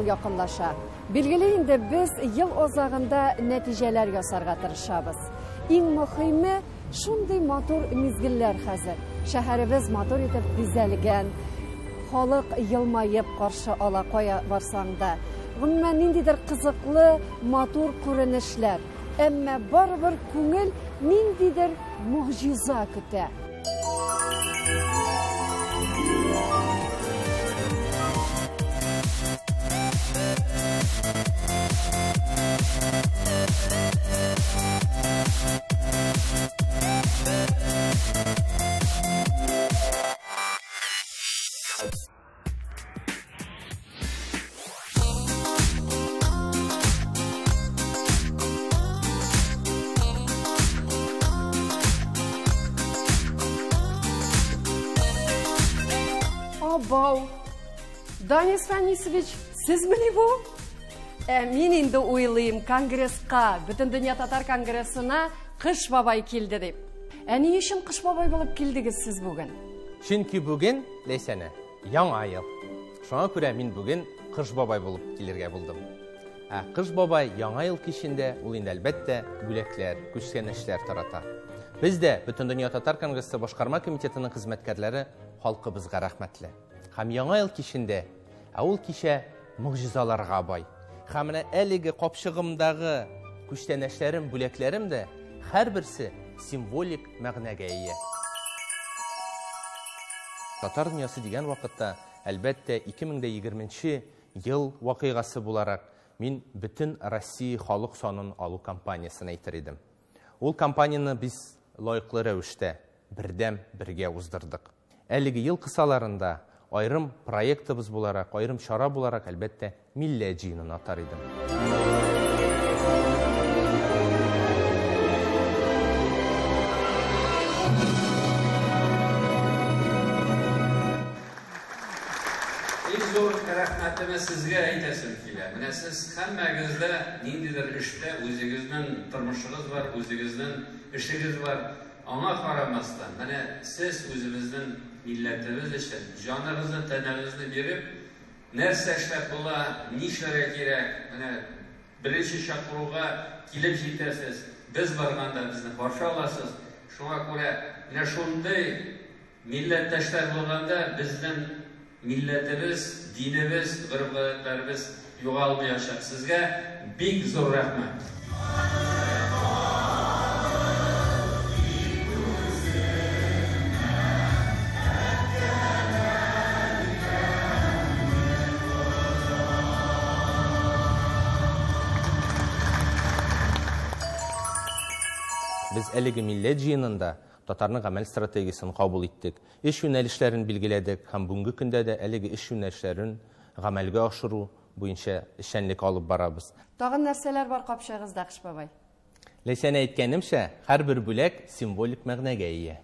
якынлаша. Билгеле инде без ел азагында нәтиҗәләр ясарга тырышабыз. Иң мөһиме шундый матур мизгелләр хәзер. Шәһәребез матур итеп бизәлгән. Халык елмаеп каршы ала кая барсаң да. Гомумән ниндидер кызыклы, матур күренешләр. Әмма барыбер күңел ниндидер муҗиза көтә. Бау. Данис Фанисович, сіз мені бу? Мен енді ойлайым конгрессқа, бүтін дүния татар конгрессына Қыш бабай келді деп. Әне ешін Қыш бабай болып келдіңіз сіз бүгін? Чөнки бүгін, Ләйсәне, яңа ел. Шуңа күрә мин бүгін Қыш бабай болып келергә булдым. Қыш бабай яңа ел кичендә ул инде әлбәттә бүләкләр, күчкәнешләр тарата. Біз де бүтін дүния татар конгрессы башкарма комитетының хезмәткәрләре халкыбызга рәхмәтле. Һәм яңа ел кичендә, ул кичә мөгъҗизаларга бай. Һәм менә әлеге капчыгымдагы күчтәнәшләрем, бүләкләрем дә һәрберсе символик мәгънәгә ия. Татар дөньясы дигән вакытта, әлбәттә 2020 ел вакыйгасы буларак мин бүтән Россия халык санын алу кампаниясын әйтер идем. Ул кампанияны без лайыклы рәвештә бердәм бергә уздырдык. Әлеге ел кысаларында айрым проектыбыз буларак, айрым чара буларак әлбәттә милләт җыенын атар идем. Зур рәхмәтемне сезгә әйтәсем килә. Менә сез һәммәгездә ниндидер эштә үзегезнең тормышыгыз бар, үзегезнең эшегез бар. Аңа карамастан, менә сез үзебезнең милләтебез өчен җаныгызны, тәнегезне биреп, нәрсә эшләп була, нишләргә кирәк, менә беренче чакыруга килеп җитәсез. Без барганда безне каршы аласыз. Шуңа күрә менә шундый милләттәшләр булганда безнең милләтебез, динебез, гөрбәтләребез югалмаячак. Сезгә бик зур рәхмәт. Biz әлеге милләт җыенында татарның гамәл стратегиясын кабул иттек. Эш юнәлешләрен билгеләдек һәм бүгенге көндә дә әлеге эш юнәлешләрен гамәлгә ашыру буенча эшчәнлек алып барабыз. Тагын нәрсәләр бар капчыгызда, Кыш бабай? Ләйсән әйткәнемчә, һәрбер бүләк символик мәгънәгә ия.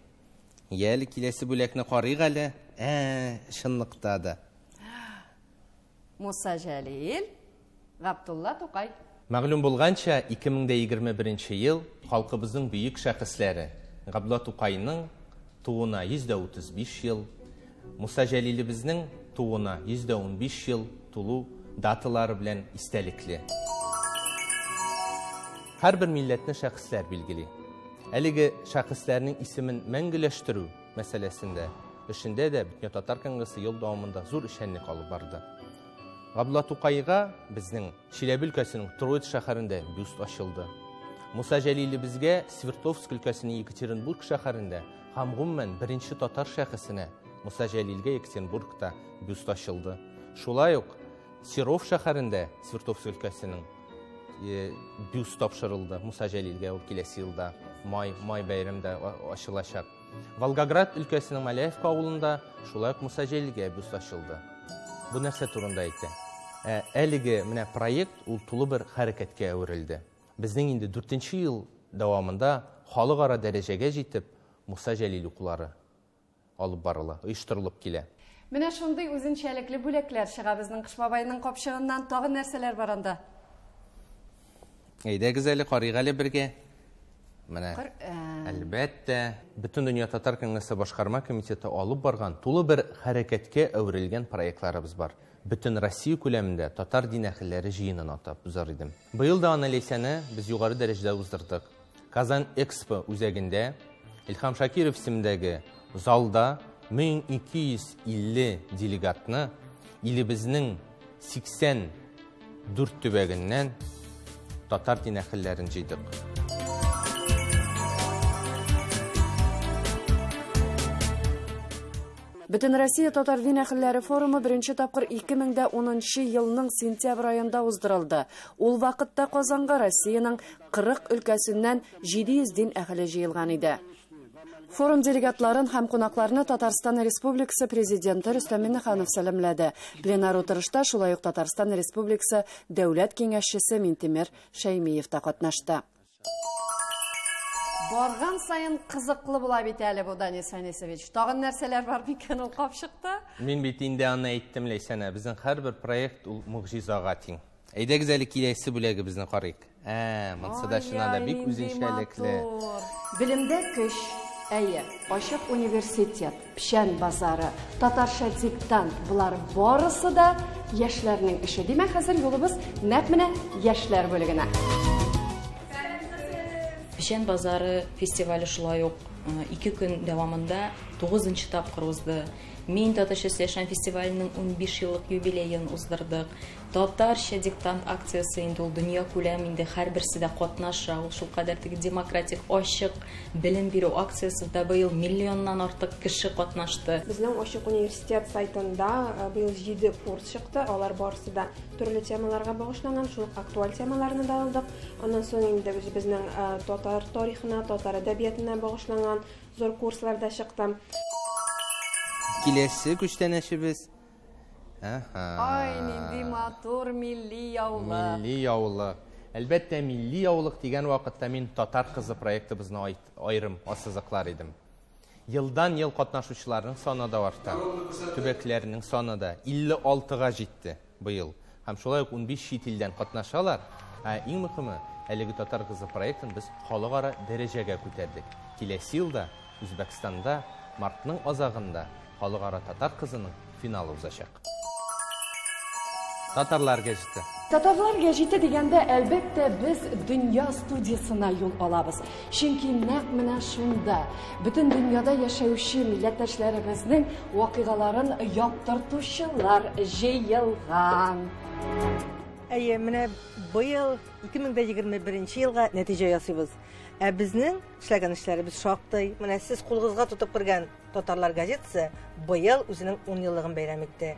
Әле киләсе бүләкне карыйк әле. Чынлыкта да. Муса Җәлил, Габдулла Тукай. Мәгълүм булганча, 2021 ел халкыбызның бөек шәхесләре Габдулла Тукайның туына 135 ел, Муса Җәлилебезнең туына 115 ел тулу даталары белән истәлекле. Һәрбер милләтне шәхесләр билгели. Әлеге шәхесләрнең исемен мәңгеләштерү мәсьәләсендә эшендә дә Бүтән татар конгрессы ел дәвамында зур эшчәнлек алып барды. Габдулла Тукайга безнең Чиләбе өлкәсенең Троиц шәһәрендә бюст ачылды. Муса Җәлилебезгә Свердловск өлкәсенең Екатеринбург шәһәрендә һәм гомумән беренче татар шәхесенә Муса Җәлилгә Екатеринбургта бюст ачылды. Шулай ук Серов шәһәрендә Свердловск өлкәсенең бюст тапшырылды. Муса Җәлилгә ул киләсе елда май бәйрәмендә ачылачак. Волгоград өлкәсенең Маляевка авылында шулай ук Муса Җәлилгә бюст ачылды. Бу нәрсә турында әйтә? Әлеге менә проект ул тулы бер хәрәкәткә әверелде. Безнең инде 4нче ел дәвамында халыкара дәрәҗәгә җитеп Муса Җәлил укулары алып барыла, оештырылып килә. Менә шундый үзенчәлекле бүләкләр чыга безнең Кыш бабайның капчыгыннан. Тагын нәрсәләр бар анда? Әйдәгез әле карыйк әле бергә. Менә әлбәттә, бөтен дөнья татар кеңесе башкарма комитеты алып барган тулы бер хәрәкәткә әверелгән проектларыбыз бар. Бөтен Россия күләмендә татар дин әһелләре җыенын атап узар идем. Быел да аны ләйсәне без югары дәрәҗәдә уздырдык. Казан Экспо үзәгендә Илхам Шакиров исемендәге залда 1250 делегатны илебезнең 84 төбәгеннән татар дин әһелләрен җыйдык. Бөтен Россия татар дин әһелләре форумы беренче тапкыр 2010 елның сентябрь аенда уздырылды. Ул вакытта Казанга Россиянең 40 өлкәсеннән 700 дин әһеле җыелган иде. Форум делегатларын һәм кунакларны Татарстан Республикасы президенты Рөстәм Миңнеханов сәламләде. Пленар утырышта шулай ук Татарстан Республикасы дәүләт киңәшчесе Минтимер Шәймиев та катнашты. Барган сайын кызыклы була бит әле бу, Данис Фәнисович. Тагын нәрсәләр бар микән ул капчыкта? Мин бит инде аны әйттем Ләйсәнә, безнең һәрбер проект ул мугҗизага тиң. Әйдәгез әле киләсе бүлегебезне карыйк. Монсы да шуна да бик үзенчәлекле. Билемдә көч, Ачык университет, Пишән базары, татарча диктант, булар барысы да яшьләрнең эше. Димәк, хәзер юлыбыз нәкъ менә яшьләр бүлегенә. Пишән базары фестивале шулай ук 2 көн дәвамында 9-нчы тапкыр узды. Мин татарча сөйләшән фестиваленең 15 еллык юбилеен уздырдык. Татарча диктант акциясы инде ул дөнья күләмендә һәрберсе дә катнаша. Ул шулкадәр демократик, ачык белем бирү акциясында быел миллионнан артык кеше катнашты. Безнең Ачык университет сайтында быел 7 курс чыкты. Алар барысы да төрле темаларга багышланган, шул актуаль темаларны да алдык. Аннан соң инде безнең татар тарихына, татар әдәбиятына багышланган зур курслар да чыкты. Киләсе күчтәнәшебез. Ай, нинди матур милли яулык. Милли яулык. Әлбәттә, милли яулык дигән вакытта мин татар кызы проектыбызны айрым ассызыклар идем. Елдан ел катнашучыларның саны да арта. Төбәкләрнең саны да 56-га җитте быел. Һәм шулай ук 15 чит илдән катнашалар. Иң мөһиме, әлеге татар кызы проектын без халыкара дәрәҗәгә күтәрдек. Киләсе елда Үзбәкстанда мартның азагында халыкара татар кызының финалы узачак. Татарлар гәҗите. Татарлар гәҗите дигәндә, әлбәттә, без дөнья студиясына юл алабыз. Чөнки нәкъ менә шунда бөтен дөньяда яшәүче милләттәшләребезнең вакыйгаларын яктыртучылар җыелган. Менә быел 2021 елга нәтиҗә ясыйбыз. Безнең эшләгән эшләребез шактый. Менә сез кулыгызга тотып кергән Татарлар газетасы быел үзенең 10 еллыгын бәйрәм итте.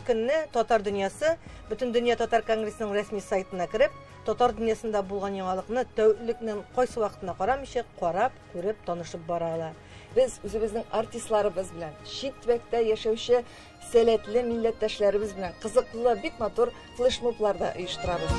Көнне татар дөньясы, бөтен дөнья татар конгрессының рәсми сайтына кирип, татар дөньясында булган яңалыкны тәүлекнең кайсы вакытына карамыйча карап, күреп, танышып баралар. Без үзебезнең артистларыбыз белән, чит төбәктә яшәүче сәләтле милләттәшләребез белән кызыклы, бик матур флешмобларда оештырабыз.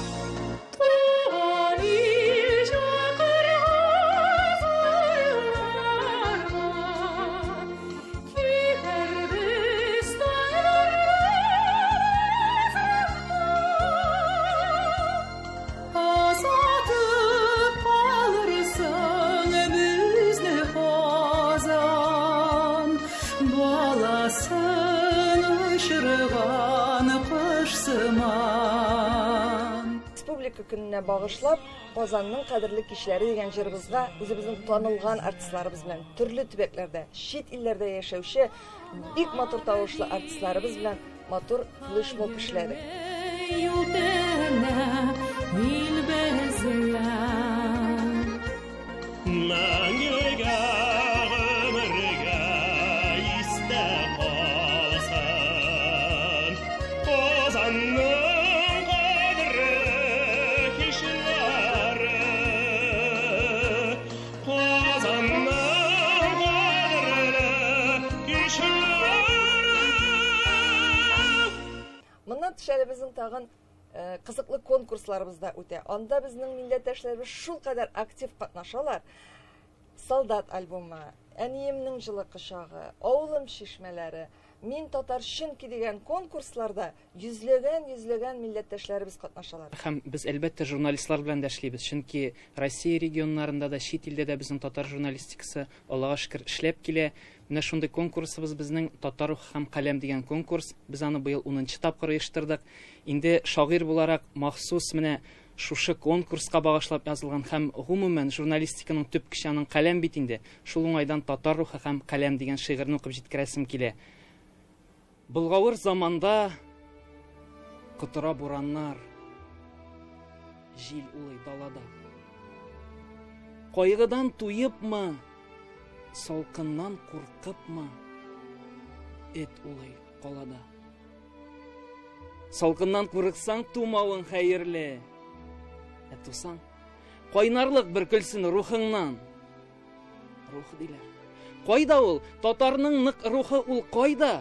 Республика көненә багышлап, Казанның кадерле кичләре дигән җырыбызга үзебезнең танылган артистларыбыз белән төрле төбәкләрдә, чит илләрдә яшәүче бик матур тавышлы артистларыбыз белән матур флешмоб эшләдек. Моннан төшәребезнең тагын кызыклы конкурсларыбыз да үтә. Анда безнең милләттәшләребез шул кадәр актив катнашалар. Солдат альбомы, Әниемнең җылы кочагы, Авылым чишмәләре, Мин татар чөнки дигән конкурсларда йөзләгән милләттәшләребез катнашалар. Һәм без әлбәттә журналистлар белән дә эшлибез, чөнки Россия регионнарында да, чит илдә дә безнең татар журналистикасы Аллага шөкер эшләп килә. Менә шундый конкурсыбыз безнең Татар рух һәм каләм дигән конкурс. Без аны быел 10нчы тапкыр оештырдык. Инде шагыйрь буларак махсус менә шушы конкурска багышлап язылган һәм гомумән журналистиканың төп көче аның каләм бит инде. Шул уңайдан Татар рухы һәм каләм дигән шигырьне укып җиткерәсем килә. Былгавыр заманда кытыра бураннар, җил улый далада. Кайгыдан туйыпмы, салкыннан куркыпмы, эт улый калада. Салкыннан курыксаң тумавың хәерле, тусаң кайнарлык бер көлсен рухыңнан. Рух диләр. Кайда ул? Татарның нык рухы ул кайда?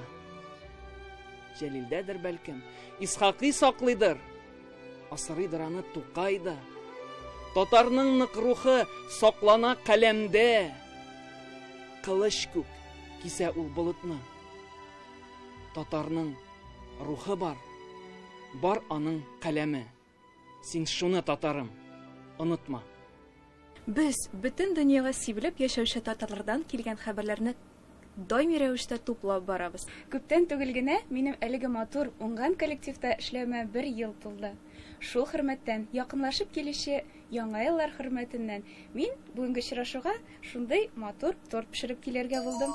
Җәлилдәдер бәлкем, Исхакый саклыйдыр, асрыйдыр аны Тукайда. Татарның нык рухы саклана каләмдә, кылыч күк кисә ул болытны. Татарның рухы бар аның каләме. Син шуны, татарым, онытма. Без бөтен дөньяга сибелеп яшәүче татарлардан килгән хәбәрләрне даими рәвештә туплап барабыз. Күптән түгел генә минем әлеге матур уңган коллективта эшләмә 1 ел тулды. Шул хөрмәттән, якынлашып килүче яңа еллар хөрмәтеннән мин бүгенге очрашуга шундый матур торт пешереп килергә булдым.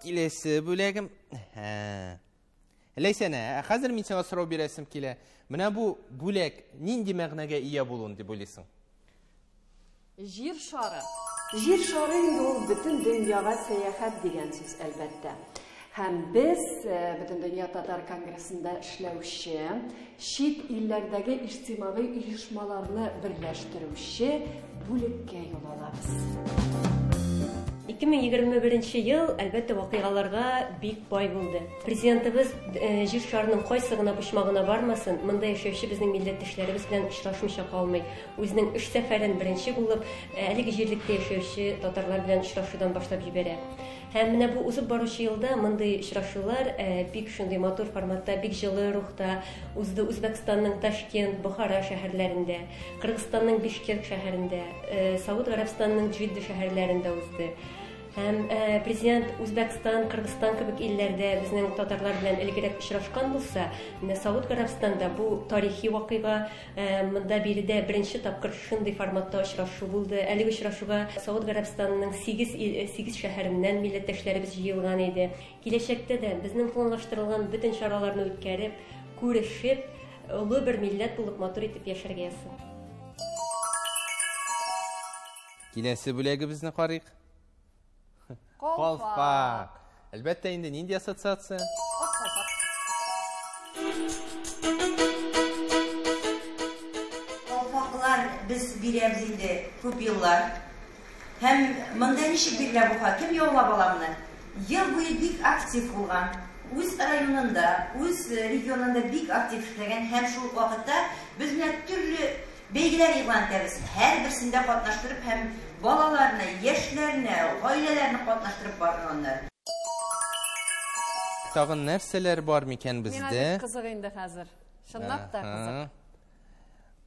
Киләсе бүләгем. Ләйсәнә, хәзер мин сиңа сорау бирәсем килә. Менә бу бүләк нинди мәгънәгә ия булуын дип уйлыйсың? Җир шары. Җир шары инде ул бөтен дөньяга сәяхәт дигән сүз әлбәттә. Һәм без бөтен дөнья татар конгрессында эшләүче, чит илләрдәге иҗтимагый оешмаларны берләштерүче бүлеккә юл алабыз. 2021 ел әлбәттә вакыйгаларга бик бай булды. Президентыбыз җир шарының кайсы гына почмагына бармасын, монда яшәүче безнең милләттәшләребез белән очрашмыйча калмый. Үзенең эш сәфәрен беренче булып, әлеге җирлектә яшәүче татарлар белән очрашудан башлап җибәрә. Һәм менә бу узып баручы елда мондый очрашулар бик шундый матур форматта, бик җылы рухта узды. Үзбәкстанның Ташкент, Бухара шәһәрләрендә, Кыргызстанның Бишкек шәһәрендә, Сауд Арабстанның Джидда шәһәрләрендә узды. Һәм президент Үзбәкстан, Кыргызстан кебек илләрдә безнең татарлар белән элегрәк очрашкан булса, менә Сауд Арабстанда бу тарихи вакыйга, монда биредә беренче тапкыр шундый форматта очрашу булды. Әлеге очрашуга Сауд Арабстанның 8 шәһәреннән милләттәшләребез җыелган иде. Киләчәктә дә безнең планлаштырылган бөтен чараларны үткәреп, күрешеп, олы бер милләт булып матур итеп яшәргә ясый. Киләсе бүләгебезне карыйк. Колпак. Әлбәттә инде нинди ассоциация? Колпаклар без бирәбез инде күп еллар. Һәм монда ничек бирелә бу хаким яулап аламны? Ел буе бик актив булган. Үз районында, үз регионында бик актив эшләгән һәм шул вакытта без менә төрле бәйгеләр игълан итәбез. Һәр берсендә катнаштырып һәм балаларны, яшьләрне, гаиләләрне катнаштырып барганнар. Тагын нәрсәләр бар микән бездә? Миңа кызык инде хәзер. Чынлап та кызык.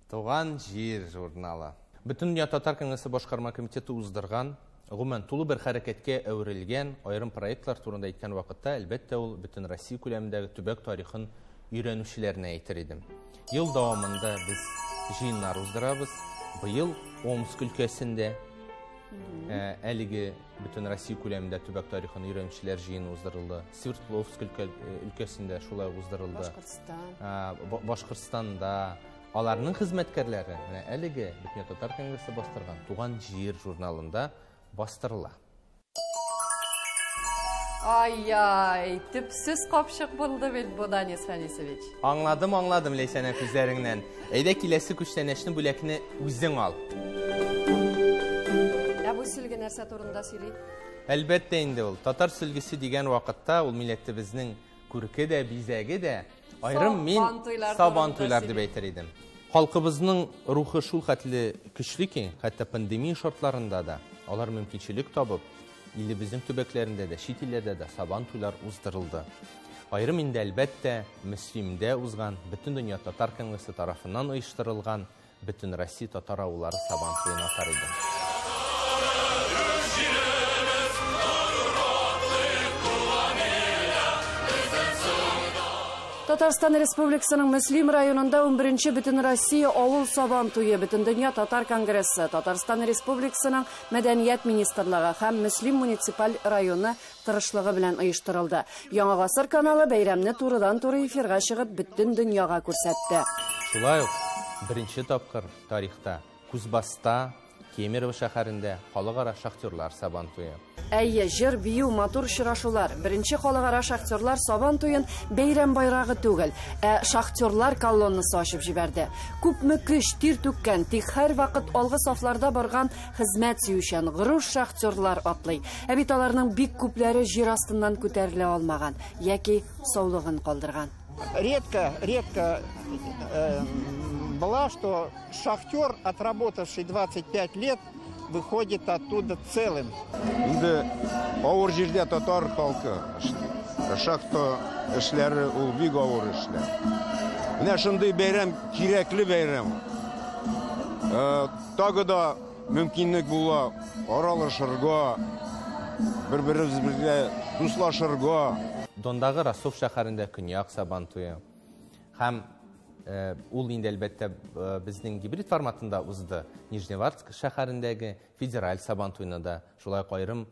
Туган җир журналы. Бөтен дөнья татар конгрессы башкарма комитеты уздырган, гомумән тулы бер хәрәкәткә әверелгән айрым проектлар турында әйткән вакытта, әлбәттә ул бөтен Россия күләмендәге төбәк тарихын өйрәнүчеләренә әйтер идем. Ел дәвамында без җыеннар уздырабыз. Быел Омск өлкәсендә әлеге бөтен Россия күләмендә төбәк тарихын өйрәнүчеләр җыены уздырылды. Свердловск өлкәсендә шулай уздырылды. Башкортстанда аларның хезмәткәрләре менә әлеге бөтен татар конгрессы бастырган Туган җир журналында бастырыла. Ай-яй, төпсез капчык булды бит бу, Данис Фанисович. Аңладым, Ләйсәнә күзләреңнән. Әйдә киләсе күчтәнәшне бүләкне үзең ал. Бу сөлге нәрсә турында сөйли? Әлбәттә инде ул. Татар сөлгесе дигән вакытта ул милләтебезнең күрке дә, бизәге дә, айрым мин сабан туйлар дип әйтер идем. Халкыбызның рухы шул хәтле көчле ки, хәтта пандемия шартларында да алар мөмкинчелек табып, илебезнең төбәкләрендә дә, чит илләрдә дә сабан туйлар уздырылды. Айрым инде әлбәттә Мөслимдә узган, бөтен дөнья татар конгрессы тарафыннан оештырылган бөтен Россия татар авыллары сабан туен атар иде. Татарстан Республикасының Мөслим районында 11-нче бөтен Россия авыл сабан туе, бөтен дөнья татар конгрессы, Татарстан Республикасының Мәдәният министрлыгы һәм Мөслим муниципаль районы тырышлыгы белән оештырылды. Яңа гасыр каналы бәйрәмне турыдан-туры эфирга чыгып, бөтен дөньяга күрсәтте. Шулай ук беренче тапкыр тарихта Кузбасста, Кемерово шәһәрендә халыкара шахтерлар сабан туе. Әйе, җыр, бию, матур очрашулар. Беренче халыкара шахтерлар сабан туен бәйрәм байрагы түгел, шахтерлар колоннасы ачып җибәрде. Күпме көч, тир түккән, тик һәр вакыт алгы сафларда барган хезмәт сөючән горур шахтерлар атлый. Ә бит аларның бик күпләре җир астыннан күтәрелә алмаган яки саулыгын калдырган. Редко была, что шахтер, отработавший 25 лет, выходит оттуда целым. Инде авыр җирдә татар халкы шахта эшләре ул бик авыр эшләр. Менә шундый бәйрәм кирәкле бәйрәм. Тагы да мөмкинлек була аралашырга, бер-беребез белән дуслашырга. Дондагы Расов шәһәрендә көньяк сабан туе. Һәм ул инде әлбәттә безнең гибрид форматында узды. Нижневартовск шәһәрендәге федераль сабан туена да шулай айрым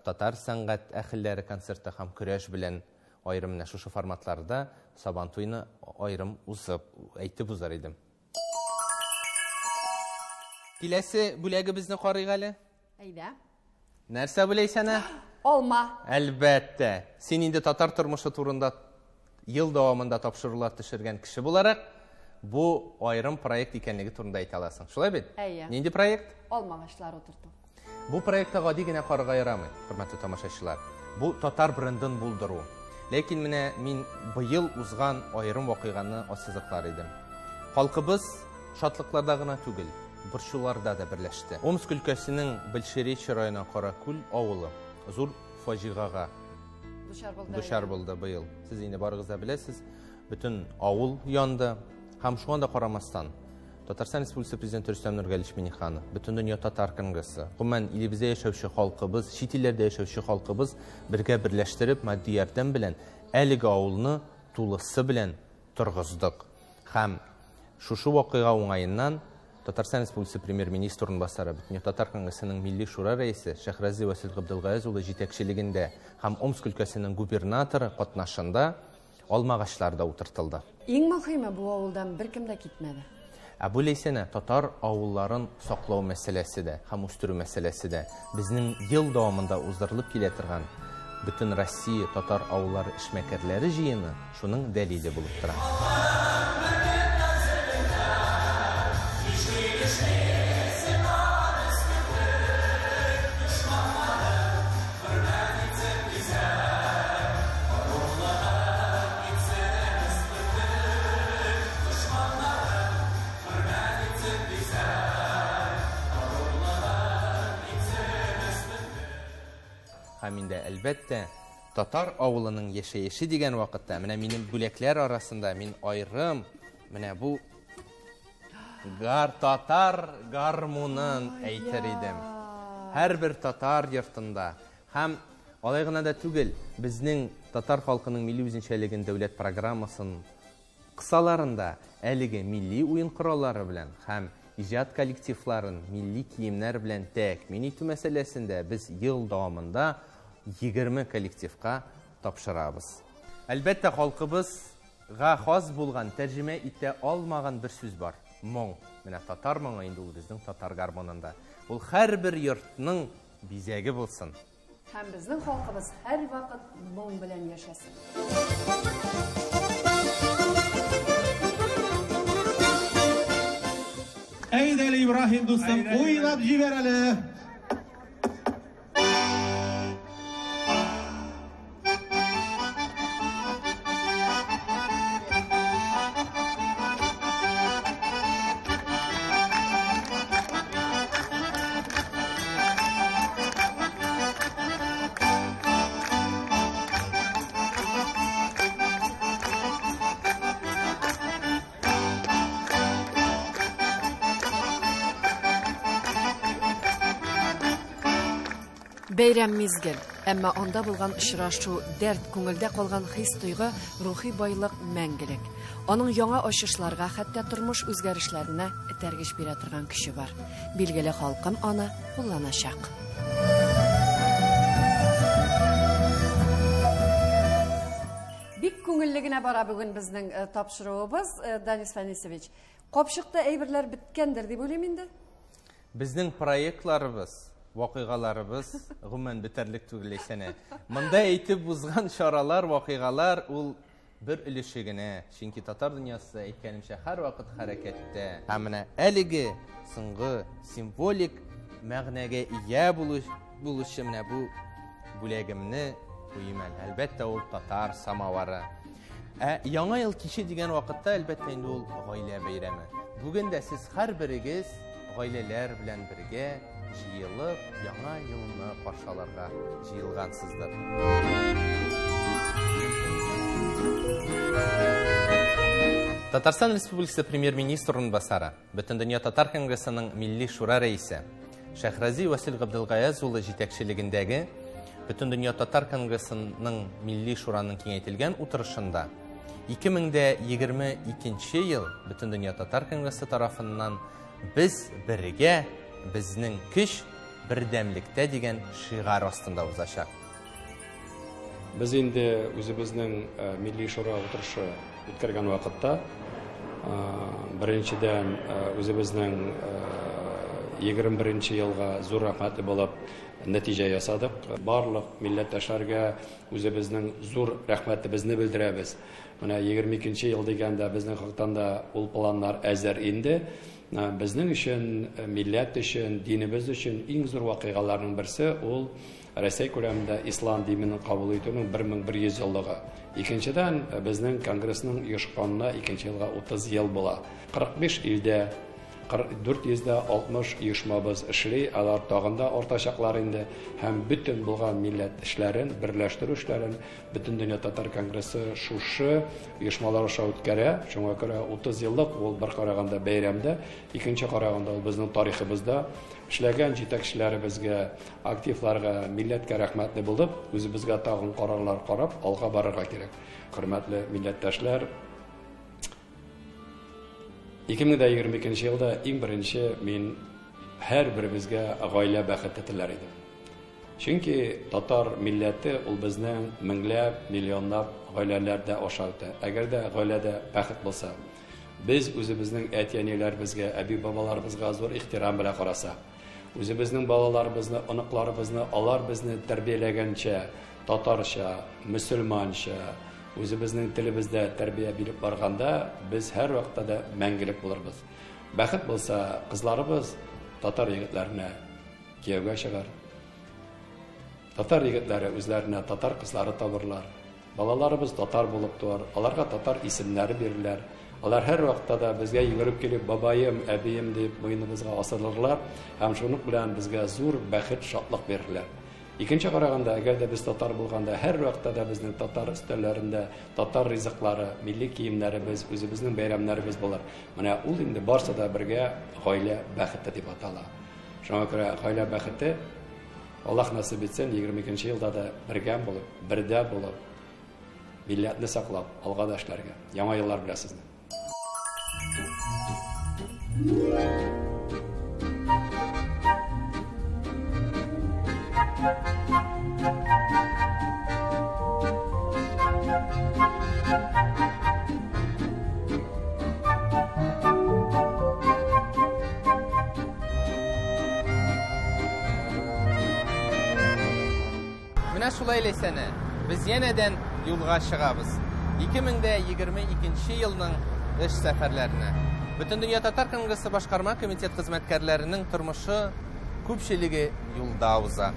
татар сәнгать әһелләре концерты һәм көрәш белән айрым менә шушы форматларда сабан туена айрым узып әйтеп узар идем. Киләсе бүләгебезне карыйк әле. Әйдә. Нәрсә беләсәнә? Алма. Әлбәттә. Син инде татар тормышы турында ел дәвамында тапшырулар төшергән кеше буларак, бу айрым проект икәнлеге турында әйтә аласың. Шулай бит? Нинди проект? Алма агачлары утырту. Бу проектта гади генә карарга ярамый, хөрмәтле тамашачылар. Бу татар брендын булдыру. Ләкин менә мин быел узган айрым вакыйганы ассызыклар идем. Халкыбыз шатлыкларда гына түгел, борчуларда да берләште. Омск өлкәсенең Большеречь районы Каракүл авылы зур фаҗигага дучар булды быел. Сез инде барыгыз да беләсез, бөтен авыл янды. Һәм шуңа да карамастан Татарстан Республикасы Президенты Рөстәм Нургалиевич Миңнеханов, бөтен дөнья татар конгрессы, гомумән илебездә яшәүче халкыбыз, чит илләрдә яшәүче халкыбыз бергә берләштереп, матди ярдәм белән әлеге авылны тулысы белән торгыздык. Һәм шушы вакыйга уңаеннан Татарстан Республикасы Премьер-министр урынбасары, бөтен татар конгрессының милли шура рәисе Шәһрәзи Васил Габдулгаиз улы җитәкчелегендә һәм Омск өлкәсенең губернаторы катнашында алма агачларында утыртылды. Иң мөһиме бу авылдан беркем дә китмәде. Бу ләйсәнә татар авылларын саклау мәсьәләсе дә һәм үстерү мәсьәләсе дә безнең ел дәвамында уздырылып килә торган бөтен Россия татар авыллары эшмәкәрләре җыены шуның дәлиле булып тора. Һәм инде әлбәттә татар авылының яшәеше дигән вакытта менә минем бүләкләр арасында мин айрым менә бу татар гармунын әйтер идем. Һәрбер татар йортында һәм алай гына да түгел, безнең татар халкының милли үзенчәлеген дәүләт программасын кысаларында әлеге милли уен кораллары белән һәм иҗат коллективларын милли киемнәр белән тәэмин итү мәсьәләсендә без ел дәвамында 20 коллективка тапшырабыз. Әлбәттә халкыбызга хас булган, тәрҗемә итә алмаган бер сүз бар. Моң. Менә татар моңы инде ул безнең татар гармонында. Ул һәрбер йортның бизәге булсын. Һәм безнең халкыбыз һәр вакыт моң белән яшәсен. Әйдәле Ибраһим дустым, уйлап җибәр әле. Бәйрәм мизгел, әмма анда булган очрашу, дәрт, күңелдә калган хис-тойгы, рухи байлык мәңгелек. Аның яңа ачышларга, хәтта тормыш үзгәрешләренә этәргеч бирә торган көче бар. Билгеле халкым аны кулланачак. Бик күңелле генә бара бүген безнең тапшыруыбыз, Данис Фанисович. Капчыкта әйберләр биткәндер дип уйлыйм инде. Безнең проектларыбыз, вакыйгаларыбыз гомумән бетерлек түгел исәнә. Монда әйтеп узган чаралар, вакыйгалар ул бер өлеше генә. Чөнки татар дөньясы әйткәнемчә һәр вакыт хәрәкәттә. Һәм менә әлеге соңгы символик мәгънәгә ия булышы менә бу бүләгемне куйман. Әлбәттә ул татар самавары. Яңа ел киче дигән вакытта әлбәттә инде ул гаилә бәйрәме. Бүген дә сез һәр берегез гаиләләр белән бергә җыелып, яңа елны каршыларга җыелгансыздыр. Татарстан Республикасы премьер-министры урынбасары, Бөтен дөнья татар конгрессының милли шура рәисе Шәһрази Васил Габделгаяз улы җитәкчелегендәге Бөтен дөнья татар конгрессының милли шураның киңәйтелгән утырышында 2022 ел Бөтен дөнья татар конгрессы тарафыннан без бергә безнең көч бердәмлектә дигән шигар астында узачак. Без инде үзебезнең милли шура утырышы үткәргән вакытта беренчедән үзебезнең 21 елга зур рәхмәтле булып нәтиҗә ясадык. Барлык милләттәшләргә үзебезнең зур рәхмәтебезне белдерәбез. Менә 22 ел дигәндә безнең хакта да ул планнар әзер инде. Безнең өчен, милләт өчен, динебез өчен иң зур вакыйгаларның берсе ул Россия күләмендә ислам динен кабул итүнең 1100 еллыгы. Икенчедән, безнең конгрессның оешканына 2 елга 30 ел була. 45 илдә 460 оешмабыз эшли, алар тагында артачаклар инде һәм бөтен булган милләт эшләрен, берләштерү эшләрен Бөтен дөнья татар конгрессы шушы оешмалар аша үткәрә. Шуңа күрә 30 еллык ул бер караганда бәйрәмдә, икенче караганда ул безнең тарихыбызда эшләгән җитәкчеләребезгә, активларга, милләткә рәхмәтле булып, үзебезгә тагын карарлар карап, алга барырга кирәк. Хөрмәтле милләттәшләр, 2022 елда иң беренче мин һәр беребезгә гаилә бәхете теләр идем. Чөнки татар милләте ул безнең меңләп, миллионлап гаиләләрдә аша үтә. Әгәр дә гаиләдә бәхет булса, без үзебезнең әти-әниләребезгә, әби-бабаларыбызга зур ихтирам белән караса, үзебезнең балаларыбызны, оныкларыбызны, алар безне тәрбияләгәнчә, татарча, мөселманча, үзебезнең телебездә тәрбия биреп барганда, без һәр вакытта да мәңгелек булырбыз. Бәхет булса, кызларыбыз татар егетләренә кияүгә чыгар. Татар егетләре үзләренә татар кызлары табырлар. Балаларыбыз татар булып туар, аларга татар исемнәре биреләр. Алар һәр вакытта да безгә йөгереп килеп, бабаем, әбием дип муеныбызга асылырлар, һәм шуның белән безгә зур бәхет, шатлык бирерләр. Икенче караганда, әгәр дә без татар булганда, һәр вакытта да безнең татар өстәлләрендә татар ризыклары, милли киемнәребез, үзебезнең бәйрәмнәребез булыр. Менә ул инде барса да бергә гаилә бәхете дип атала. Шуңа күрә гаилә бәхете Аллаһ насип итсен, 22 елда да бергә булып, бердә булып, милләтне саклап, алга да эшләргә. Яңа еллар белән сезне. Менә шулай ләсәне, без янәдән юлга чыгабыз. 2022 елның эш сәфәрләренә. Бөтен дөнья татар конгрессы башкарма комитет хезмәткәрләренең тормышы күпчелеге юлда уза.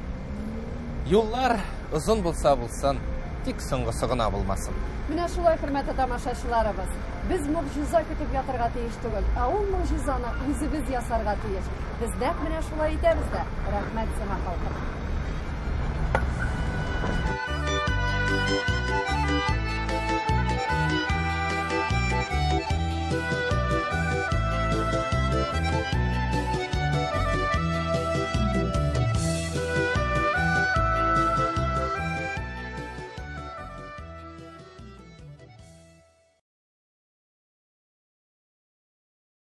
Юллар озын булса булсын, тик соңгысы гына булмасын. Менә шулай, хөрмәтле тамашачыларыбыз, без могҗиза көтеп ятырга тиеш түгел, ә ул могҗизаны үзебез ясарга тиеш. Без нәкъ менә шулай итәбез дә. Рәхмәт сиңа, халкым. Thank you.